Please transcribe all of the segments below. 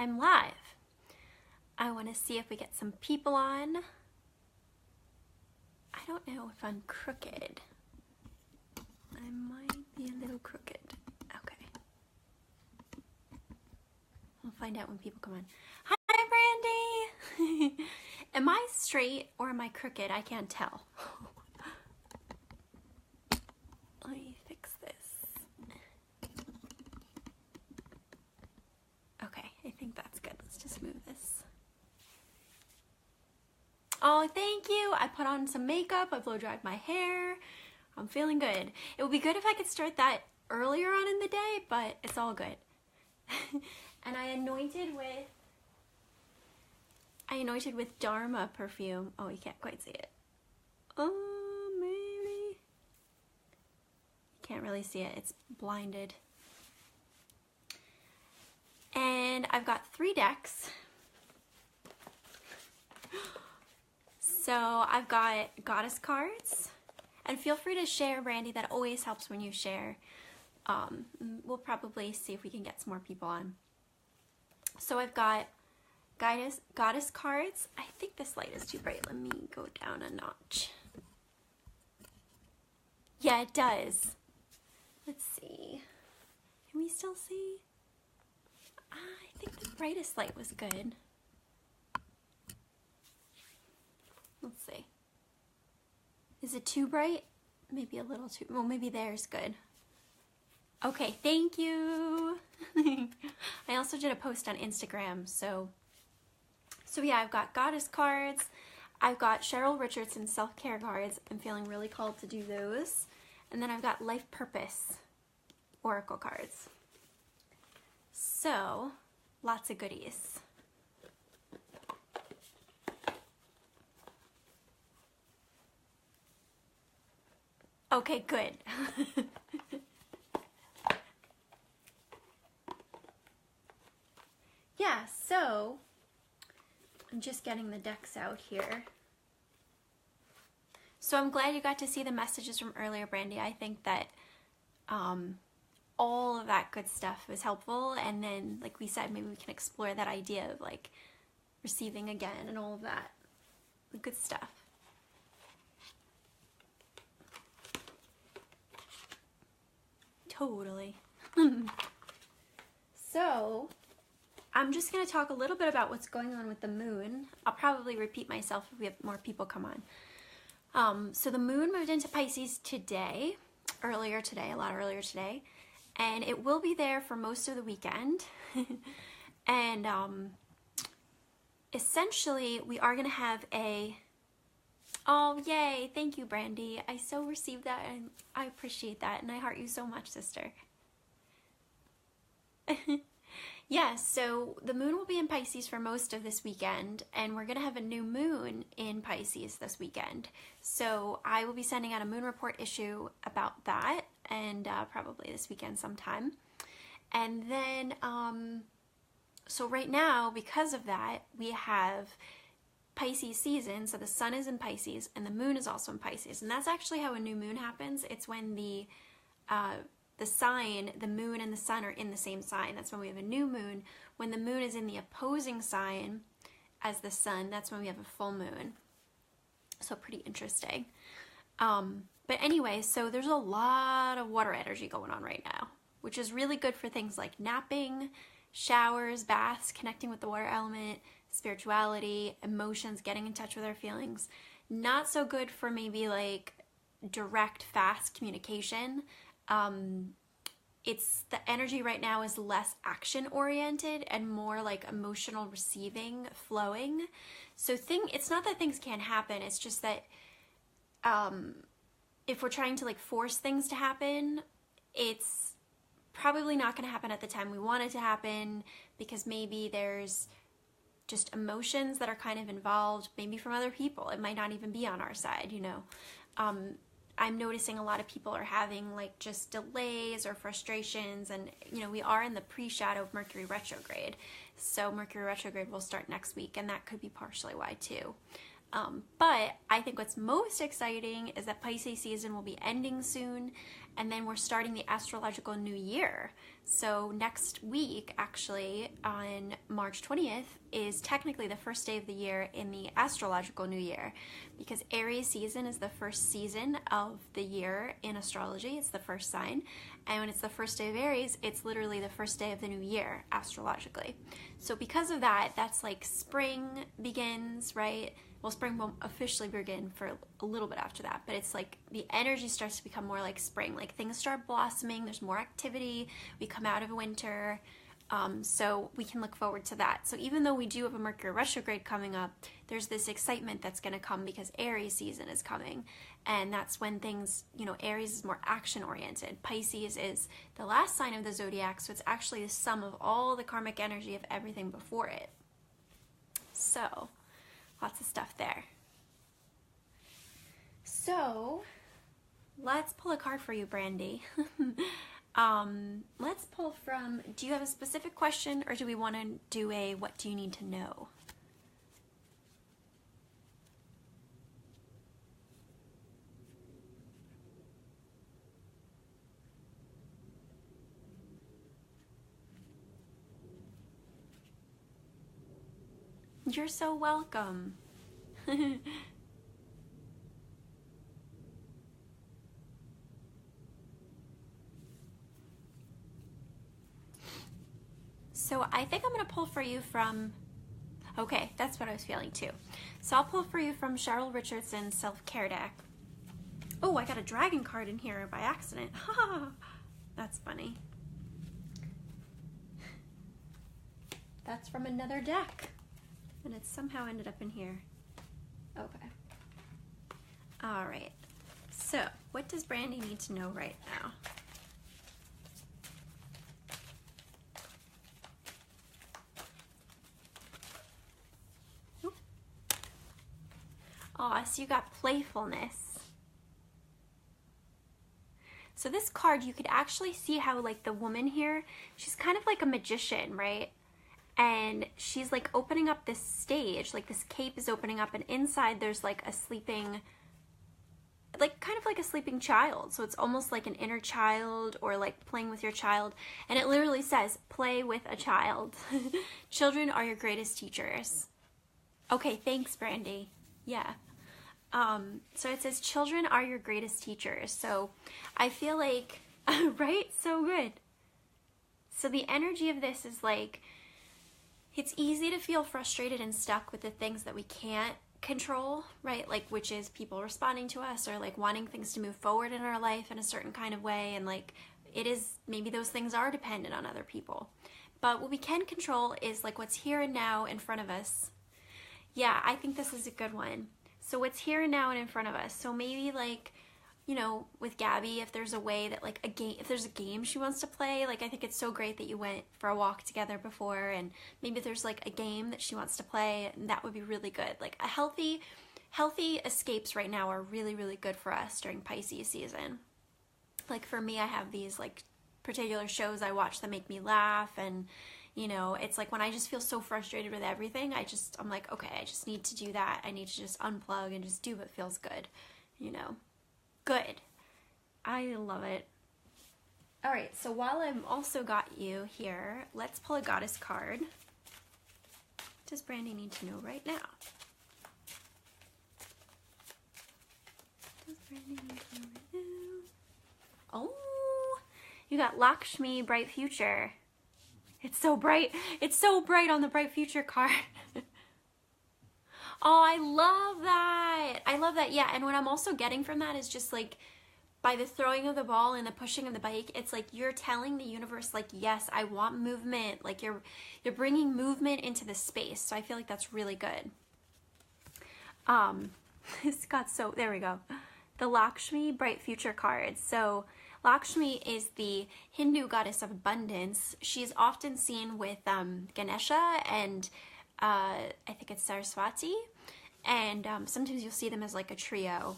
I'm live. I want to see if we get some people on. I don't know if I'm crooked. I might be a little crooked. Okay. We'll find out when people come on. Hi, Brandy! Am I straight or am I crooked? I can't tell. Let me fix this. Okay, I think that's good. Let's just move this. Oh, thank you. I put on some makeup. I blow dried my hair. I'm feeling good. It would be good if I could start that earlier on in the day, but it's all good. And I anointed with Dharma perfume. Oh, you can't quite see it. Oh, maybe. You can't really see it. It's blinded. And I've got 3 decks. So I've got goddess cards. And feel free to share, Brandy. That always helps when you share. We'll probably see if we can get some more people on. So I've got goddess cards. I think this light is too bright. Let me go down a notch. Yeah, it does. Let's see. Can we still see? I think the brightest light was good. Let's see. Is it too bright? Maybe a little too, well, maybe there's good. Okay, thank you. I also did a post on Instagram, so yeah, I've got goddess cards. I've got Cheryl Richardson self-care cards. I'm feeling really called to do those. And then I've got life purpose oracle cards. So, lots of goodies. Okay, good. Yeah, so I'm just getting the decks out here. So I'm glad you got to see the messages from earlier, Brandy. I think that all of that good stuff was helpful. And then, like we said, maybe we can explore that idea of like receiving again and all of that. The good stuff. Totally. So, I'm just going to talk a little bit about what's going on with the moon. I'll probably repeat myself if we have more people come on. So the moon moved into Pisces today, a lot earlier today, and it will be there for most of the weekend. And essentially, we are going to have oh, yay. Thank you, Brandy. I so received that, and I appreciate that, and I heart you so much, sister. Yeah, so the moon will be in Pisces for most of this weekend, and we're going to have a new moon in Pisces this weekend. So I will be sending out a moon report issue about that, and probably this weekend sometime. And then, so right now, because of that, we have Pisces season, so the sun is in Pisces and the moon is also in Pisces, and that's actually how a new moon happens. It's when the sign, the moon and the sun are in the same sign. That's when we have a new moon. When the moon is in the opposing sign as the sun, that's when we have a full moon. So pretty interesting. But anyway, so there's a lot of water energy going on right now, which is really good for things like napping, showers, baths, connecting with the water element, spirituality, emotions, getting in touch with our feelings. Not so good for maybe like direct, fast communication. It's the energy right now is less action oriented and more like emotional receiving, flowing. So it's not that things can't happen. It's just that if we're trying to like force things to happen, it's probably not going to happen at the time we want it to happen, because maybe there's just emotions that are kind of involved, maybe from other people. It might not even be on our side, you know. I'm noticing a lot of people are having like just delays or frustrations, and you know, we are in the pre-shadow of Mercury retrograde. So Mercury retrograde will start next week, and that could be partially why too. But I think what's most exciting is that Pisces season will be ending soon, and then we're starting the astrological new year. So next week, actually, on March 20th, is technically the first day of the year in the astrological new year, because Aries season is the first season of the year in astrology. It's the first sign. And when it's the first day of Aries, it's literally the first day of the new year astrologically. So because of that, that's like spring begins, right? Well, spring won't officially begin for a little bit after that, but it's like the energy starts to become more like spring. Like things start blossoming, there's more activity, we come out of winter, so we can look forward to that. So even though we do have a Mercury retrograde coming up, there's this excitement that's going to come because Aries season is coming, and that's when things, you know, Aries is more action oriented. Pisces is the last sign of the zodiac, so it's actually the sum of all the karmic energy of everything before it. So lots of stuff there. So let's pull a card for you, Brandy. Let's pull from, do you have a specific question, or do we want to do a what do you need to know? You're so welcome. So I think I'm going to pull for you from, okay, that's what I was feeling too. So I'll pull for you from Cheryl Richardson's self-care deck. Oh, I got a dragon card in here by accident. That's funny. That's from another deck, and it somehow ended up in here. Okay. All right. So what does Brandy need to know right now? Aw, so you got playfulness. So this card, you could actually see how like the woman here, she's kind of like a magician, right? And she's like opening up this stage, like this cape is opening up, and inside there's like a sleeping, like kind of like a sleeping child. So it's almost like an inner child, or like playing with your child. And it literally says, play with a child. Children are your greatest teachers. Okay, thanks, Brandy. Yeah. So it says, children are your greatest teachers. So I feel like, right? So good. So the energy of this is like, it's easy to feel frustrated and stuck with the things that we can't control, right? Like, which is people responding to us, or like wanting things to move forward in our life in a certain kind of way. And like, it is, maybe those things are dependent on other people. But what we can control is like what's here and now in front of us. Yeah, I think this is a good one. So what's here and now and in front of us. So maybe like, you know, with Gabby, if there's a way that like a game, if there's a game she wants to play, like I think it's so great that you went for a walk together before, and maybe there's like a game that she wants to play, and that would be really good. Like a healthy escapes right now are really, really good for us during Pisces season. Like for me, I have these like particular shows I watch that make me laugh, and you know, it's like when I just feel so frustrated with everything, I'm like, okay, I just need to do that. I need to just unplug and just do what feels good, you know. Good. I love it. All right, so while I've also got you here, let's pull a goddess card. What does Brandy need to know right now? What does Brandy need to know right now? Oh, you got Lakshmi, bright future. It's so bright. It's so bright on the bright future card. Oh, I love that. I love that. Yeah, and what I'm also getting from that is just like by the throwing of the ball and the pushing of the bike, it's like you're telling the universe like, yes, I want movement. Like you're bringing movement into the space. So I feel like that's really good. It's got so, there we go. The Lakshmi bright future card. So Lakshmi is the Hindu goddess of abundance. She's often seen with Ganesha and I think it's Saraswati, and sometimes you'll see them as like a trio,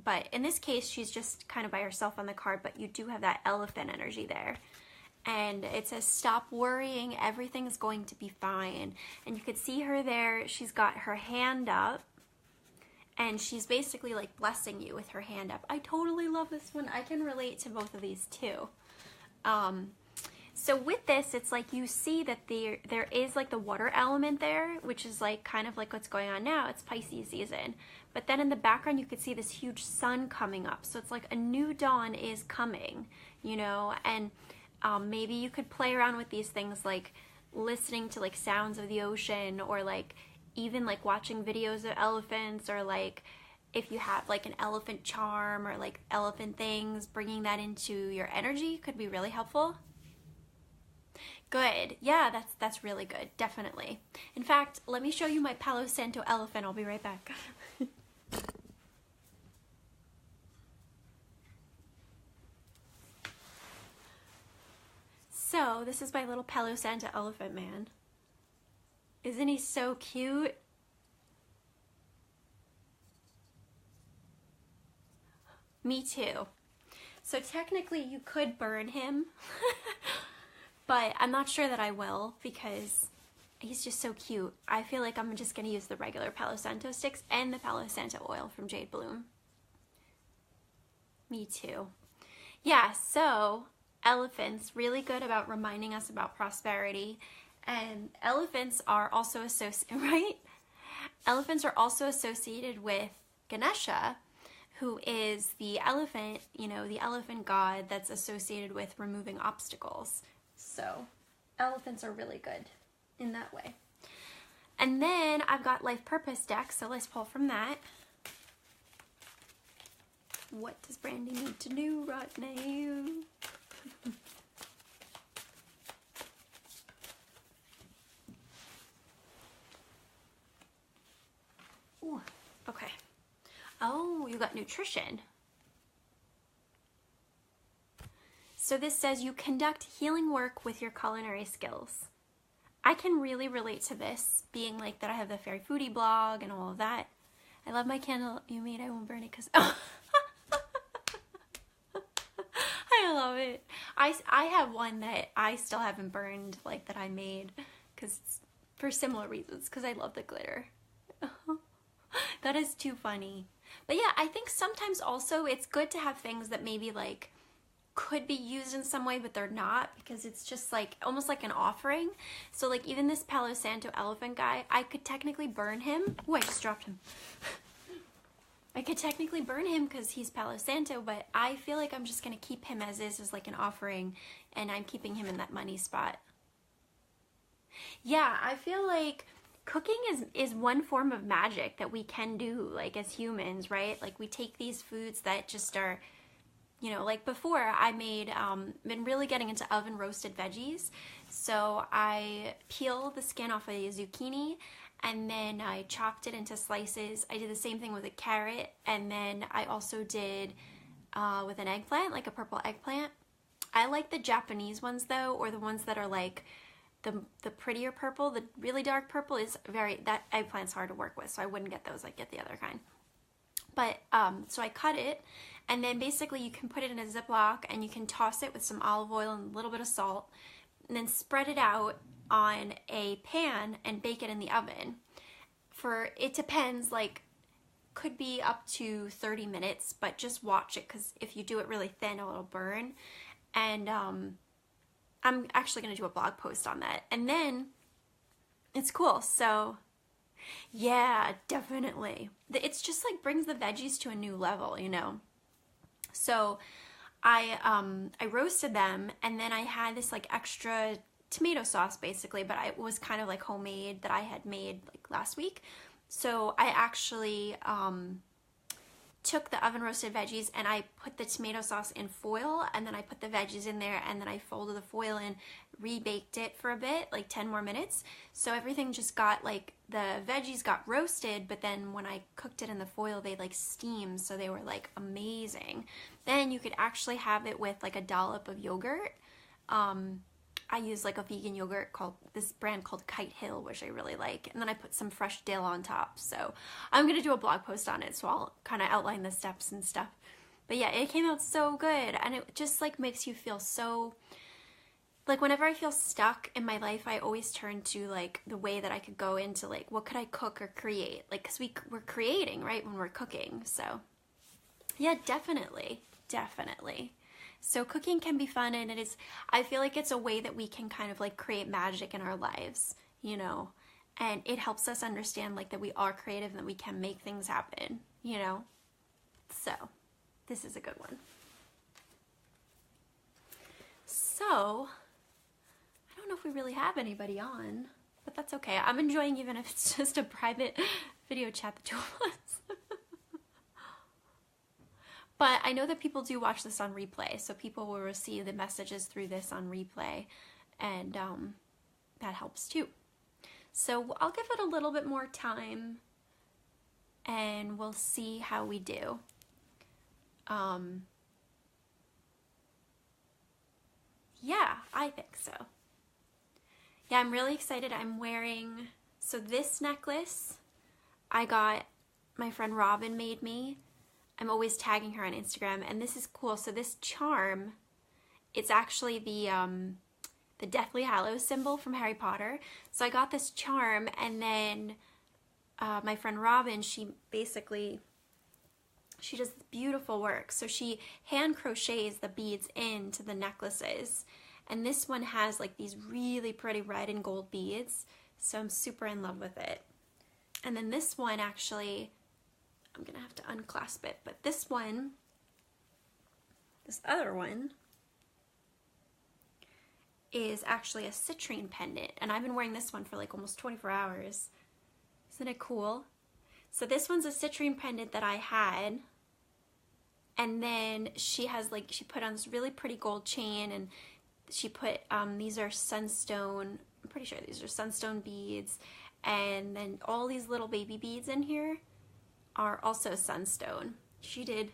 but in this case she's just kind of by herself on the card, but you do have that elephant energy there, and it says stop worrying, everything's going to be fine. And you could see her there, she's got her hand up, and she's basically like blessing you with her hand up. I totally love this one. I can relate to both of these too. So with this, it's like you see that there is like the water element there, which is like kind of like what's going on now. It's Pisces season. But then in the background, you could see this huge sun coming up. So it's like a new dawn is coming, you know, and maybe you could play around with these things like listening to like sounds of the ocean, or like even like watching videos of elephants, or like if you have like an elephant charm or like elephant things, bringing that into your energy could be really helpful. Good. Yeah, that's really good. Definitely. In fact, let me show you my Palo Santo elephant. I'll be right back. So, this is my little Palo Santo elephant man. Isn't he so cute? Me too. So technically you could burn him, but I'm not sure that I will because he's just so cute. I feel like I'm just going to use the regular Palo Santo sticks and the Palo Santo oil from Jade Bloom. Me too. Yeah, so elephants, really good about reminding us about prosperity. And elephants are also associated, right? Elephants are also associated with Ganesha, who is the elephant, you know, the elephant god that's associated with removing obstacles. So elephants are really good in that way. And then I've got Life Purpose deck, so let's pull from that. What does Brandy need to do right now? Ooh, okay. Oh, you got nutrition. So this says you conduct healing work with your culinary skills. I can really relate to this, being like that I have the Fairy Foodie blog and all of that. I love my candle you made. I won't burn it because... Oh. I love it. I have one that I still haven't burned, like that I made, because for similar reasons, because I love the glitter. That is too funny. But yeah, I think sometimes also it's good to have things that maybe like could be used in some way, but they're not, because it's just like almost like an offering. So like even this Palo Santo elephant guy, I could technically burn him. Oh, I just dropped him. I could technically burn him because he's Palo Santo, but I feel like I'm just going to keep him as is, as like an offering, and I'm keeping him in that money spot. Yeah, I feel like cooking is one form of magic that we can do, like as humans, right? Like we take these foods that just are, you know, like before I made, been really getting into oven roasted veggies. So I peel the skin off of a zucchini, and then I chopped it into slices. I did the same thing with a carrot, and then I also did with an eggplant, like a purple eggplant. I like the Japanese ones though, or the ones that are like the prettier purple. The really dark purple is that eggplant's hard to work with, so I wouldn't get those. I'd get the other kind. But so I cut it, and then basically you can put it in a Ziploc, and you can toss it with some olive oil and a little bit of salt, and then spread it out on a pan and bake it in the oven for, it depends, like could be up to 30 minutes, but just watch it, because if you do it really thin, it'll burn. And I'm actually going to do a blog post on that, and then it's cool. So yeah, definitely. It's just like brings the veggies to a new level, you know. So I roasted them, and then I had this like extra tomato sauce basically, but it was kind of like homemade that I had made like last week. So I actually took the oven roasted veggies, and I put the tomato sauce in foil, and then I put the veggies in there, and then I folded the foil in, rebaked it for a bit, like 10 more minutes. So everything just got like, the veggies got roasted, but then when I cooked it in the foil, they like steamed, so they were like amazing. Then you could actually have it with like a dollop of yogurt. I use like a vegan yogurt called, this brand called Kite Hill, which I really like. And then I put some fresh dill on top. So I'm going to do a blog post on it, so I'll kind of outline the steps and stuff. But yeah, it came out so good, and it just like makes you feel so like whenever I feel stuck in my life, I always turn to like the way that I could go into like what could I cook or create, like because we're creating, right, when we're cooking. So yeah, definitely. So cooking can be fun, and I feel like it's a way that we can kind of like create magic in our lives, you know, and it helps us understand like that we are creative and that we can make things happen, you know. So this is a good one. So I don't know if we really have anybody on, but that's okay. I'm enjoying even if it's just a private video chat, the two of us. But I know that people do watch this on replay, so people will receive the messages through this on replay, and that helps too. So I'll give it a little bit more time, and we'll see how we do. Yeah, I think so. Yeah, I'm really excited. I'm wearing, so this necklace I got, my friend Robin made me. I'm always tagging her on Instagram, and this is cool. So this charm, it's actually the Deathly Hallows symbol from Harry Potter. So I got this charm, and then my friend Robin, she does beautiful work. So she hand crochets the beads into the necklaces, and this one has like these really pretty red and gold beads. So I'm super in love with it. And then this one actually, I'm gonna have to unclasp it, but this other one is actually a citrine pendant, and I've been wearing this one for like almost 24 hours. Isn't it cool? So this one's a citrine pendant that I had, and then she put on this really pretty gold chain, and she put, these are sunstone, I'm pretty sure these are sunstone beads, and then all these little baby beads in here are also sunstone. She did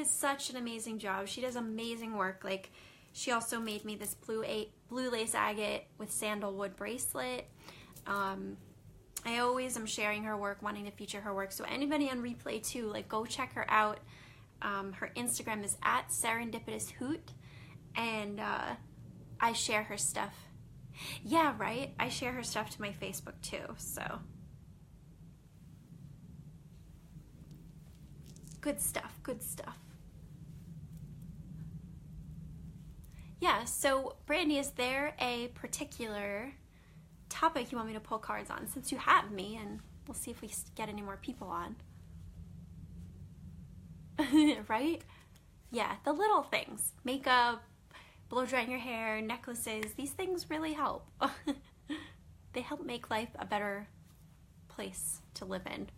such an amazing job. She does amazing work. Like, she also made me this blue lace agate with sandalwood bracelet. I always am sharing her work, wanting to feature her work. So anybody on replay too, like, go check her out. Her Instagram is @serendipitoushoot, and I share her stuff. Yeah, right? I share her stuff to my Facebook too, so. Good stuff, good stuff. Yeah, so Brandy, is there a particular topic you want me to pull cards on, since you have me, and we'll see if we get any more people on. Right? Yeah, the little things. Makeup, blow drying your hair, necklaces, these things really help. They help make life a better place to live in.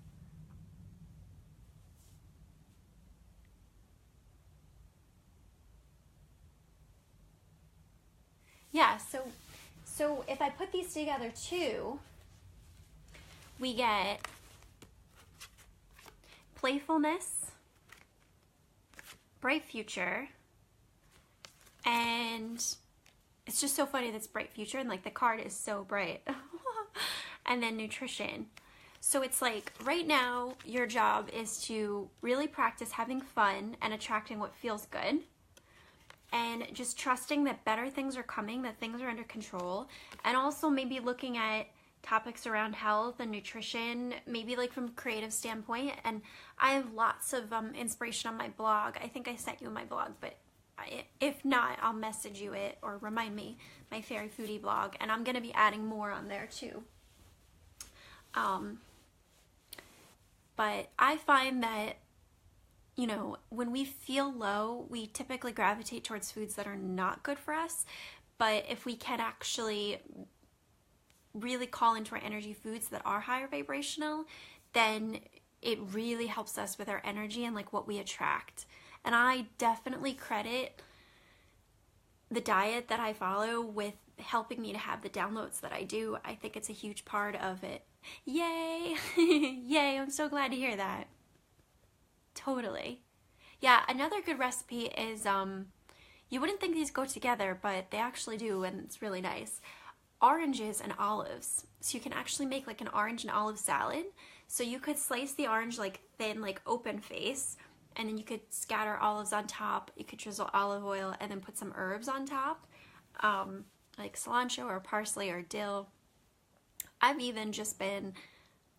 Yeah, so if I put these together too, we get playfulness, bright future, and it's just so funny that's bright future, and like the card is so bright. And then nutrition. So it's like, right now your job is to really practice having fun and attracting what feels good, and just trusting that better things are coming, that things are under control, and also maybe looking at topics around health and nutrition, maybe like from a creative standpoint. And I have lots of inspiration on my blog. I think I sent you my blog, but if not, I'll message you it or remind me, my Fairy Foodie blog, and I'm going to be adding more on there too. But I find that, you know, when we feel low, we typically gravitate towards foods that are not good for us. But if we can actually really call into our energy foods that are higher vibrational, then it really helps us with our energy and like what we attract. And I definitely credit the diet that I follow with helping me to have the downloads that I do. I think it's a huge part of it. Yay! Yay, I'm so glad to hear that. Totally. Yeah, another good recipe is, you wouldn't think these go together, but they actually do, and it's really nice. Oranges and olives. So you can actually make like an orange and olive salad. So you could slice the orange like thin, like open face, and then you could scatter olives on top. You could drizzle olive oil and then put some herbs on top, like cilantro or parsley or dill. I've even just been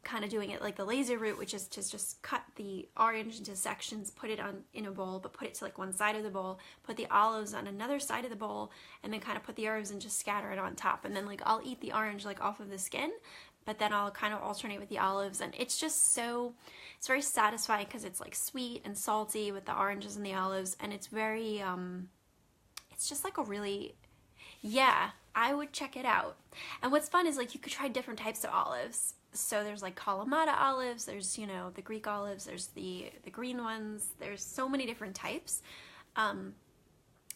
kind of doing it like the laser route, which is to just cut the orange into sections, put it on in a bowl, but put it to like one side of the bowl, put the olives on another side of the bowl, and then kind of put the herbs and just scatter it on top. And then like I'll eat the orange like off of the skin, but then I'll kind of alternate with the olives, and it's just so, it's very satisfying because it's like sweet and salty with the oranges and the olives, and it's very, it's just like a really, yeah, I would check it out. And what's fun is like you could try different types of olives. So there's like Kalamata olives, there's, you know, the Greek olives, there's the green ones, there's so many different types.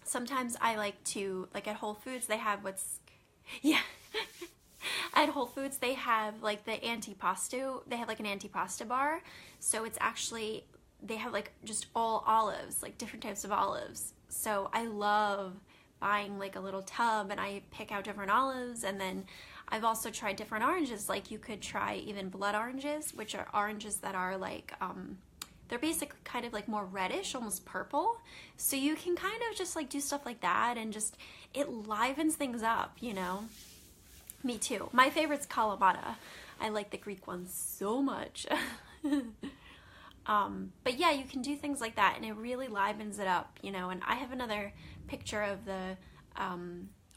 Sometimes I like to, like at Whole Foods, they have what's, yeah, at Whole Foods they have like the antipasto, they have like an antipasta bar. So it's actually, they have like just all olives, like different types of olives. So I love buying like a little tub and I pick out different olives, and then I've also tried different oranges. Like you could try even blood oranges, which are oranges that are like, they're basically kind of like more reddish, almost purple. So you can kind of just like do stuff like that, and just, it livens things up, you know? Me too. My favorite's Kalamata. I like the Greek ones so much. But yeah, you can do things like that, and it really livens it up, you know? And I have another picture of the,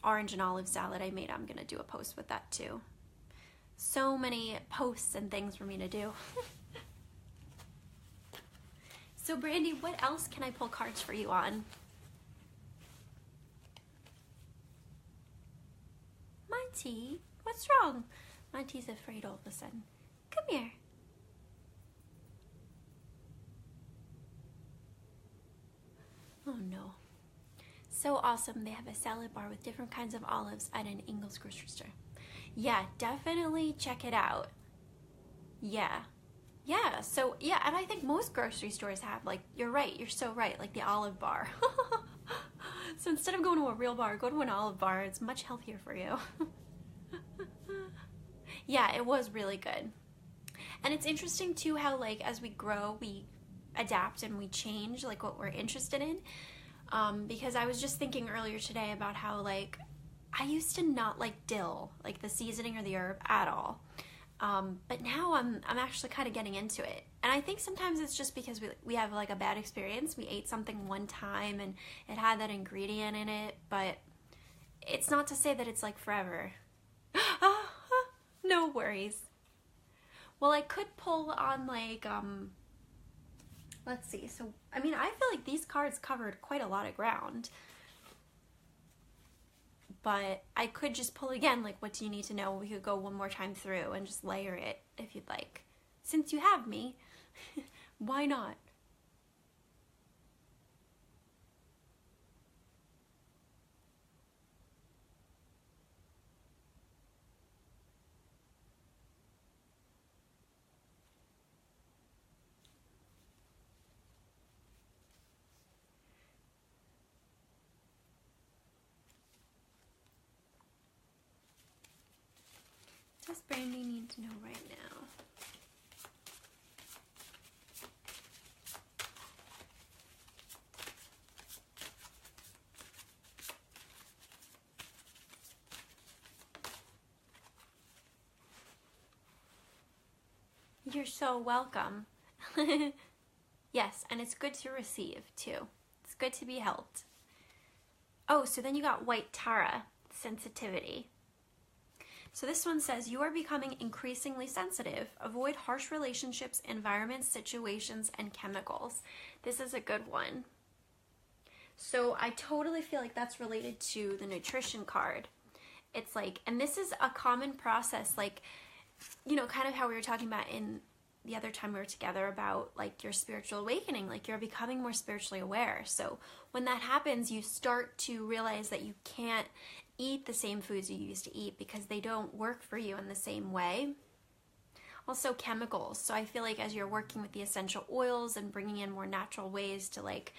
orange and olive salad I made. I'm gonna do a post with that too. So many posts and things for me to do. So Brandy, what else can I pull cards for you on? Monty, what's wrong? Monty's afraid all of a sudden. Come here. Oh no. So awesome. They have a salad bar with different kinds of olives at an Ingles grocery store. Yeah, definitely check it out. Yeah. Yeah, so yeah, and I think most grocery stores have, like, you're right, you're so right, like the olive bar. So instead of going to a real bar, go to an olive bar. It's much healthier for you. Yeah, it was really good. And it's interesting too how, like, as we grow, we adapt and we change, like, what we're interested in. Because I was just thinking earlier today about how, like, I used to not like dill, like the seasoning or the herb at all. But now I'm actually kind of getting into it. And I think sometimes it's just because we have like a bad experience. We ate something one time and it had that ingredient in it, but it's not to say that it's like forever. No worries. Well, I could pull on like, let's see. So, I mean, I feel like these cards covered quite a lot of ground. But I could just pull again, like, what do you need to know? We could go one more time through and just layer it if you'd like. Since you have me, why not? What does Brandy need to know right now? You're so welcome. Yes, and it's good to receive too. It's good to be helped. Oh, so then you got White Tara, sensitivity. So this one says, you are becoming increasingly sensitive. Avoid harsh relationships, environments, situations, and chemicals. This is a good one. So I totally feel like that's related to the nutrition card. It's like, and this is a common process, like, you know, kind of how we were talking about in the other time we were together about like your spiritual awakening, like you're becoming more spiritually aware. So when that happens, you start to realize that you can't eat the same foods you used to eat because they don't work for you in the same way. Also chemicals. So I feel like as you're working with the essential oils and bringing in more natural ways to, like,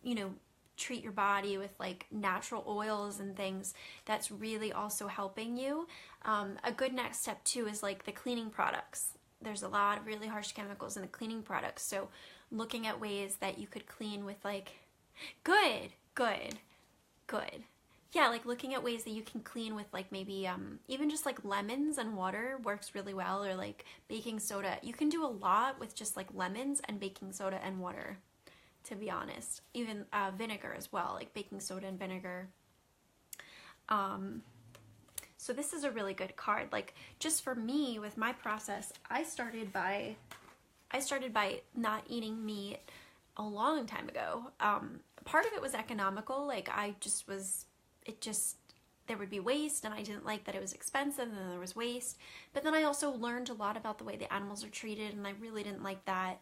you know, treat your body with like natural oils and things, that's really also helping you. A good next step too is like the cleaning products. There's a lot of really harsh chemicals in the cleaning products. So looking at ways that you could clean with like, good. Yeah, like looking at ways that you can clean with like maybe even just like lemons and water works really well, or like baking soda. You can do a lot with just like lemons and baking soda and water, to be honest. Even vinegar as well, like baking soda and vinegar. So this is a really good card. Like just for me with my process, I started by not eating meat a long time ago. Part of it was economical. Like there would be waste, and I didn't like that it was expensive and there was waste. But then I also learned a lot about the way the animals are treated, and I really didn't like that.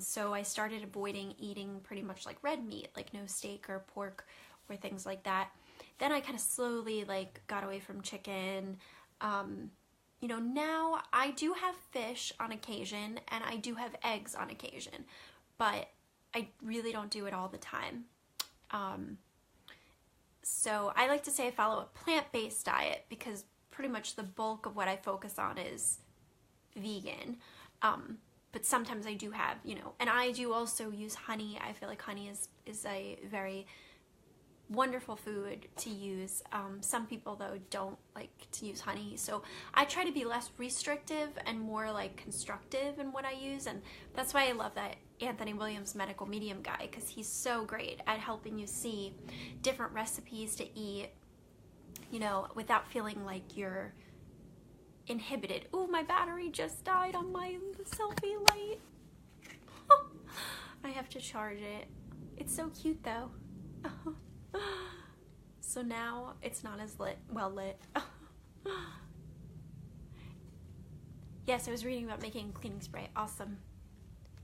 So I started avoiding eating pretty much like red meat, like no steak or pork or things like that. Then I kind of slowly like got away from chicken. You know, now I do have fish on occasion and I do have eggs on occasion, but I really don't do it all the time. So I like to say I follow a plant-based diet because pretty much the bulk of what I focus on is vegan. But sometimes I do have, you know, and I do also use honey. I feel like honey is a very wonderful food to use. Some people though don't like to use honey, so I try to be less restrictive and more like constructive in what I use, and that's why I love that Anthony Williams medical medium guy, because he's so great at helping you see different recipes to eat, you know, without feeling like you're inhibited. Ooh, my battery just died on my selfie light. I have to charge it. It's so cute though. So now it's not as well lit. Yes, I was reading about making cleaning spray. Awesome.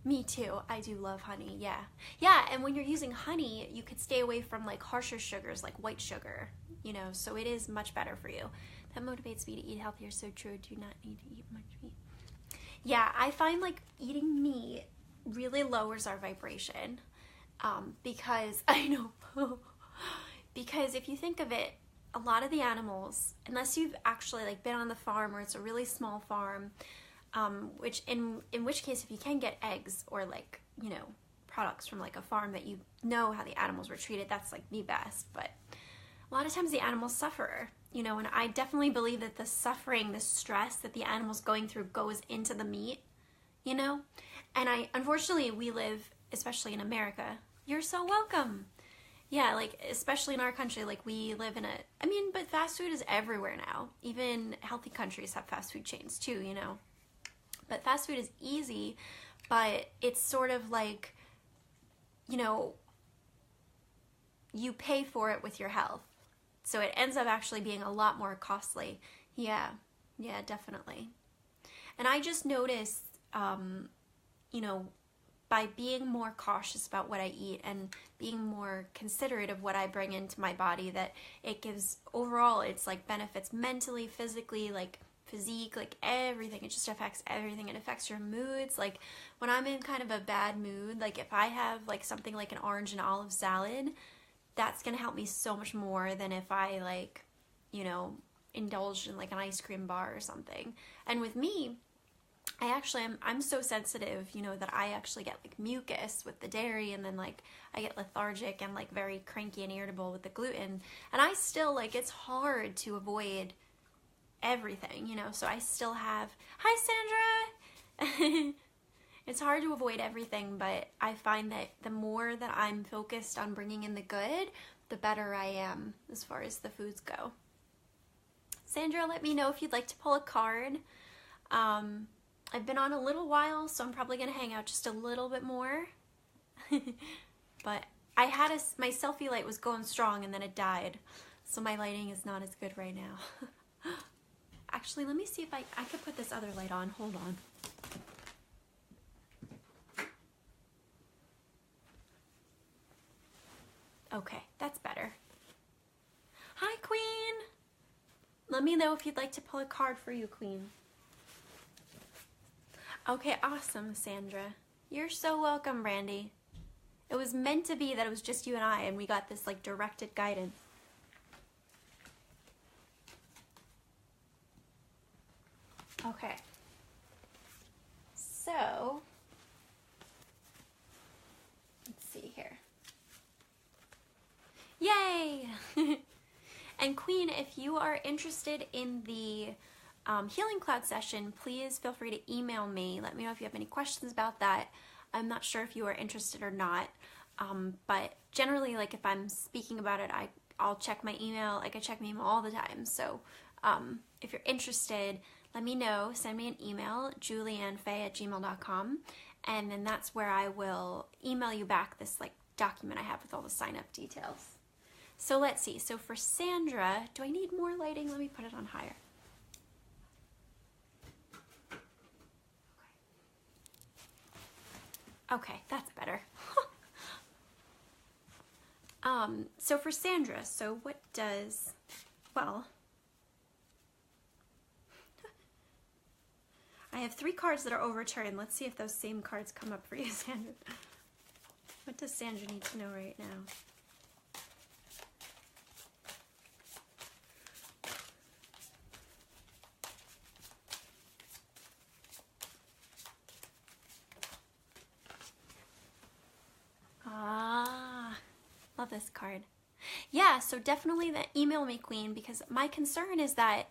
Me too. I do love honey. Yeah. Yeah, and when you're using honey, you could stay away from like harsher sugars like white sugar, you know, so it is much better for you. That motivates me to eat healthier. So true. Do not need to eat much meat. Yeah, I find like eating meat really lowers our vibration. Because I know because if you think of it, a lot of the animals, unless you've actually like been on the farm or it's a really small farm, which in which case if you can get eggs or like, you know, products from like a farm that you know how the animals were treated, that's like the best. But a lot of times the animals suffer, you know, and I definitely believe that the suffering, the stress that the animal's going through goes into the meat, you know. And unfortunately we live, especially in America. You're so welcome. Yeah, like especially in our country, like we live in but fast food is everywhere now. Even healthy countries have fast food chains too, you know. But fast food is easy, but it's sort of like, you know, you pay for it with your health. So it ends up actually being a lot more costly. Yeah, definitely. And I just noticed, you know, by being more cautious about what I eat and being more considerate of what I bring into my body, that it gives overall, it's like benefits mentally, physically, like physique, like everything. It just affects everything. It affects your moods. Like when I'm in kind of a bad mood, like if I have like something like an orange and olive salad, that's gonna help me so much more than if I like, you know, indulge in like an ice cream bar or something. And with me, I'm so sensitive, you know, that I actually get like mucus with the dairy, and then like I get lethargic and like very cranky and irritable with the gluten. And I still like, it's hard to avoid everything, you know, so I still have, hi Sandra! It's hard to avoid everything, but I find that the more that I'm focused on bringing in the good, the better I am as far as the foods go. Sandra, let me know if you'd like to pull a card. I've been on a little while, so I'm probably going to hang out just a little bit more. But I had my selfie light was going strong and then it died. So my lighting is not as good right now. Actually, let me see if I could put this other light on. Hold on. Okay, that's better. Hi, Queen. Let me know if you'd like to pull a card for you, Queen. Okay, awesome, Sandra. You're so welcome, Brandy. It was meant to be that it was just you and I, and we got this like directed guidance. Okay. So, Yay! And Queen, if you are interested in the Healing Cloud session, please feel free to email me. Let me know if you have any questions about that. I'm not sure if you are interested or not, but generally, like if I'm speaking about it, I'll check my email. Like I check my email all the time. So if you're interested, let me know. Send me an email, juliannefay@gmail.com, and then that's where I will email you back this like document I have with all the sign up details. So let's see. So for Sandra, do I need more lighting? Let me put it on higher. Okay, that's better. So for Sandra, so what does, well, I have 3 cards that are overturned. Let's see if those same cards come up for you, Sandra. What does Sandra need to know right now? Love this card. Yeah, so definitely email me, Queen, because my concern is that,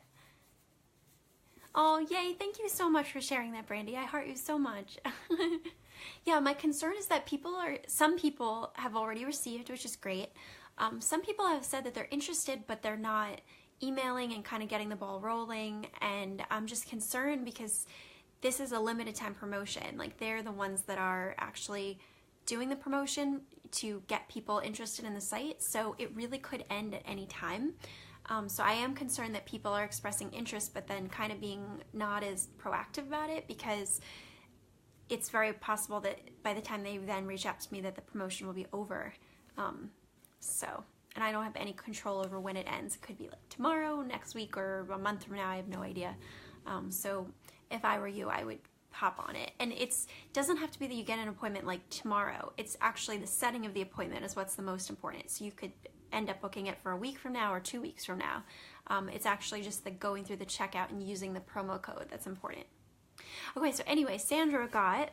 oh, yay, thank you so much for sharing that, Brandy. I heart you so much. Yeah, my concern is that some people have already received, which is great. Some people have said that they're interested, but they're not emailing and kind of getting the ball rolling, and I'm just concerned because this is a limited time promotion. Like, they're the ones that are actually doing the promotion to get people interested in the site, so it really could end at any time. So I am concerned that people are expressing interest but then kind of being not as proactive about it, because it's very possible that by the time they then reach out to me that the promotion will be over. And I don't have any control over when it ends. It could be like tomorrow, next week, or a month from now. I have no idea. So if I were you, I would hop on it. And it doesn't have to be that you get an appointment like tomorrow. It's actually the setting of the appointment is what's the most important. So you could end up booking it for a week from now or 2 weeks from now. It's actually just the going through the checkout and using the promo code that's important. Okay, so anyway, Sandra got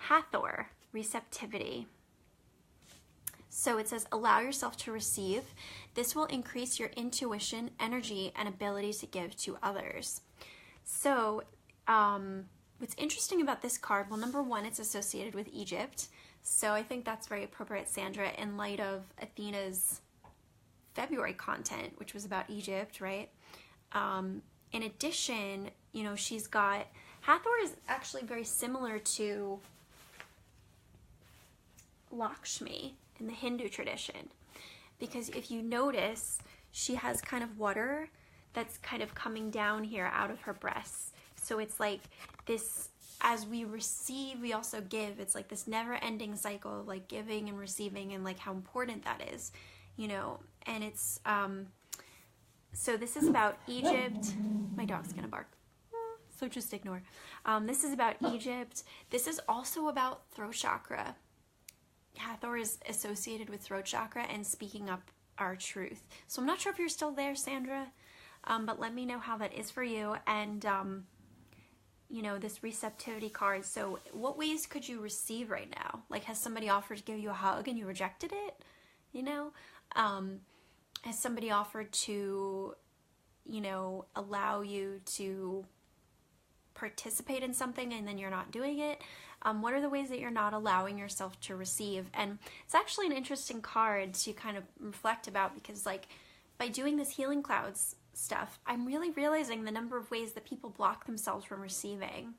Hathor, receptivity. So it says, allow yourself to receive. This will increase your intuition, energy, and ability to give to others. So, what's interesting about this card, well, number one, it's associated with Egypt. So I think that's very appropriate, Sandra, in light of Athena's February content, which was about Egypt, right? In addition, you know, she's got, Hathor is actually very similar to Lakshmi in the Hindu tradition. Because if you notice, she has kind of water that's kind of coming down here out of her breasts. So it's like this, as we receive, we also give. It's like this never-ending cycle of like giving and receiving, and like how important that is, you know. And it's, so this is about Egypt. My dog's gonna bark, so just ignore. This is about Egypt. This is also about throat chakra. Hathor is associated with throat chakra and speaking up our truth. So I'm not sure if you're still there, Sandra, but let me know how that is for you. And you know, this receptivity card. So what ways could you receive right now? Like, has somebody offered to give you a hug and you rejected it? You know, has somebody offered to, you know, allow you to participate in something and then you're not doing it? What are the ways that you're not allowing yourself to receive? And it's actually an interesting card to kind of reflect about, because like by doing this Healing Clouds stuff, I'm really realizing the number of ways that people block themselves from receiving.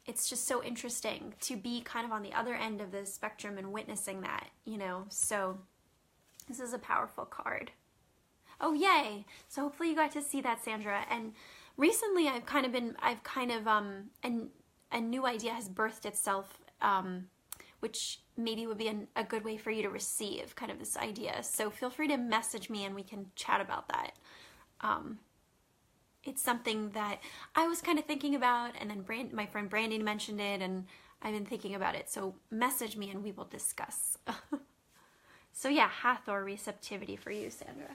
It's just so interesting to be kind of on the other end of the spectrum and witnessing that, you know. So this is a powerful card. Oh, yay! So hopefully you got to see that, Sandra. And recently a new idea has birthed itself, which maybe would be a good way for you to receive kind of this idea. So feel free to message me and we can chat about that. It's something that I was kind of thinking about, and then my friend Brandy mentioned it, and I've been thinking about it. So message me and we will discuss. So yeah, Hathor, receptivity for you, Sandra.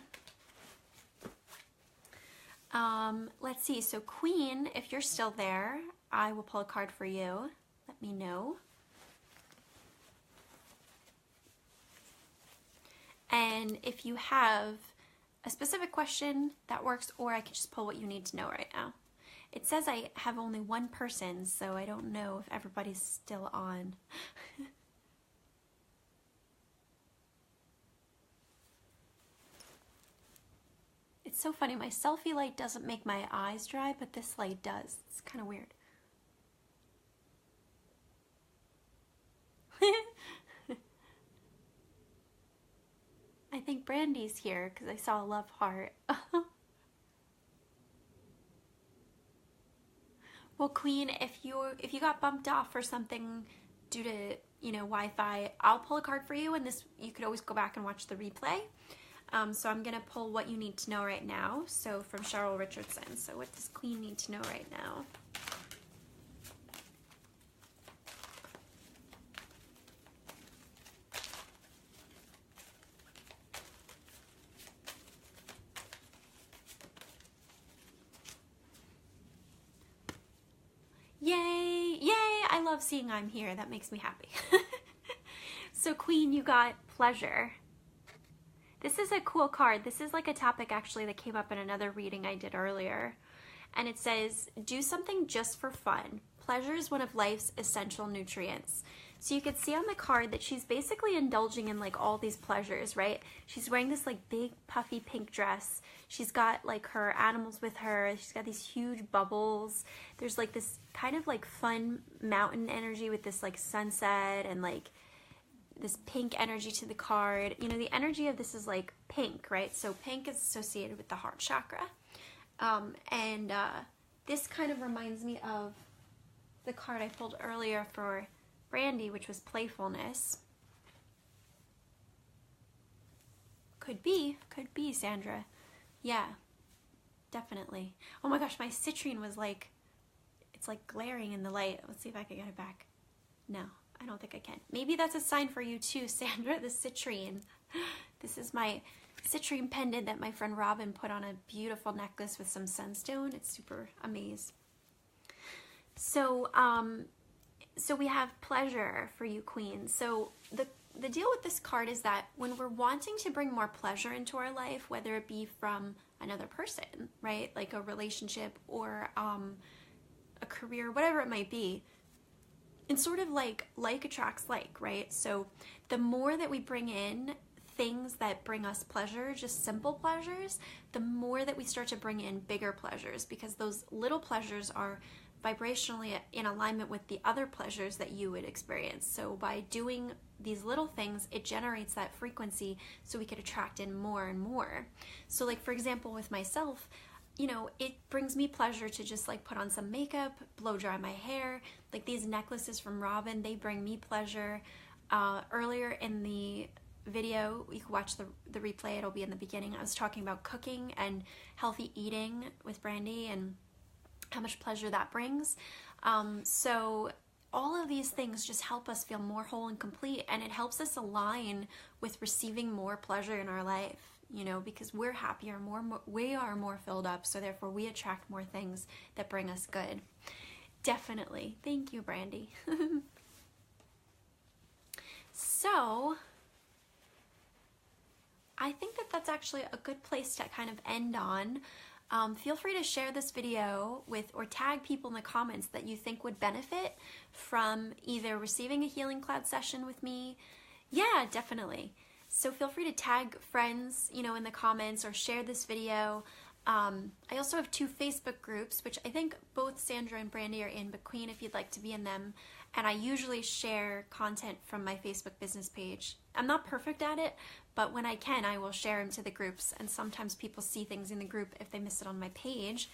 Let's see. So Queen, if you're still there, I will pull a card for you. Let me know. And if you have a specific question, that works, or I can just pull what you need to know right now. It says I have only one person, so I don't know if everybody's still on. It's so funny, my selfie light doesn't make my eyes dry, but this light does. It's kind of weird. I think Brandy's here because I saw a love heart. Well, Queen, if you got bumped off or something due to, Wi-Fi, I'll pull a card for you, and you could always go back and watch the replay. So I'm gonna pull what you need to know right now. So from Cheryl Richardson. So what does Queen need to know right now? Yay! Yay! I love seeing I'm here. That makes me happy. So Queen, you got pleasure. This is a cool card. This is like a topic actually that came up in another reading I did earlier. And it says, do something just for fun. Pleasure is one of life's essential nutrients. So you could see on the card that she's basically indulging in like all these pleasures, right? She's wearing this like big puffy pink dress. She's got like her animals with her. She's got these huge bubbles. There's like this kind of like fun mountain energy with this like sunset and like this pink energy to the card. The energy of this is like pink, right? So pink is associated with the heart chakra. This kind of reminds me of the card I pulled earlier for Brandy, which was playfulness. Could be, Sandra. Yeah, definitely. Oh my gosh, my citrine was like, it's like glaring in the light. Let's see if I can get it back. No, I don't think I can. Maybe that's a sign for you too, Sandra, the citrine. This is my citrine pendant that my friend Robin put on a beautiful necklace with some sunstone. It's super amazing. So we have pleasure for you, Queen. So the deal with this card is that when we're wanting to bring more pleasure into our life, whether it be from another person, right? Like a relationship or a career, whatever it might be, it's sort of like attracts like, right? So the more that we bring in things that bring us pleasure, just simple pleasures, the more that we start to bring in bigger pleasures, because those little pleasures are vibrationally in alignment with the other pleasures that you would experience. So by doing these little things, it generates that frequency so we could attract in more and more. So like, for example, with myself, it brings me pleasure to just like put on some makeup, blow dry my hair. Like these necklaces from Robin, they bring me pleasure. Earlier in the video, you can watch the replay, it'll be in the beginning. I was talking about cooking and healthy eating with Brandy and how much pleasure that brings. So all of these things just help us feel more whole and complete, and it helps us align with receiving more pleasure in our life, because we're happier, we are more filled up, so therefore we attract more things that bring us good. Definitely. Thank you, Brandy. So I think that that's actually a good place to kind of end on. Feel free to share this video or tag people in the comments that you think would benefit from either receiving a healing cloud session with me. Yeah, definitely. So feel free to tag friends, in the comments, or share this video. I also have 2 Facebook groups, which I think both Sandra and Brandy are in, but Queen, if you'd like to be in them. And I usually share content from my Facebook business page. I'm not perfect at it, but when I can, I will share them to the groups. And sometimes people see things in the group if they miss it on my page.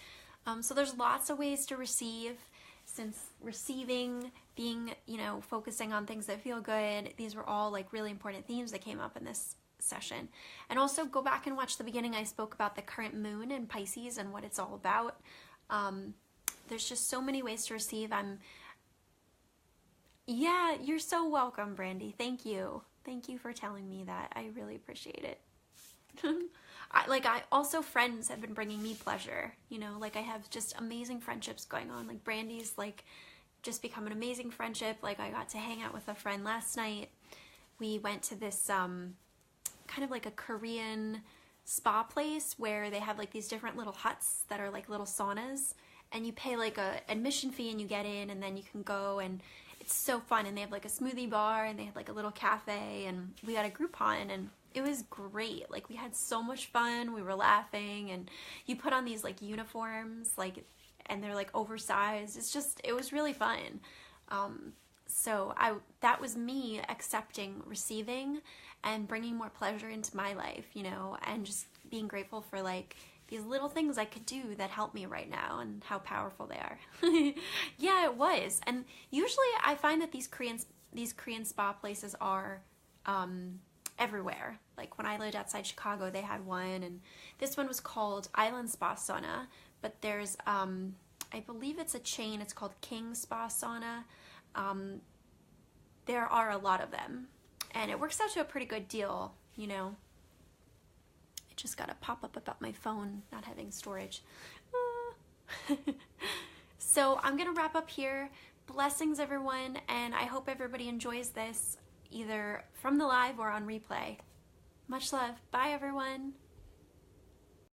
So there's lots of ways to receive, since receiving, being, focusing on things that feel good. These were all like really important themes that came up in this session. And also go back and watch the beginning. I spoke about the current moon in Pisces and what it's all about. There's just so many ways to receive. Yeah, you're so welcome, Brandy. Thank you. Thank you for telling me that. I really appreciate it. I also, friends have been bringing me pleasure. I have just amazing friendships going on. Like Brandy's just become an amazing friendship. I got to hang out with a friend last night. We went to this kind of like a Korean spa place where they have like these different little huts that are like little saunas, and you pay like a admission fee and you get in, and then you can go, and it's so fun. And they have like a smoothie bar, and they have like a little cafe, and we got a Groupon, and it was great. Like, we had so much fun. We were laughing, and you put on these like uniforms, like, and they're like oversized. It was really fun. So that was me accepting receiving and bringing more pleasure into my life, you know, and just being grateful for like these little things I could do that help me right now, and how powerful they are. Yeah, it was. And usually I find that these Korean spa places are everywhere. Like, when I lived outside Chicago, they had one, and this one was called Island Spa Sauna, but there's I believe it's a chain. It's called King Spa Sauna. There are a lot of them, and it works out to a pretty good deal, you know. It just got a pop-up about my phone not having storage. So I'm gonna wrap up here. Blessings, everyone, and I hope everybody enjoys this either from the live or on replay. Much love. Bye, everyone.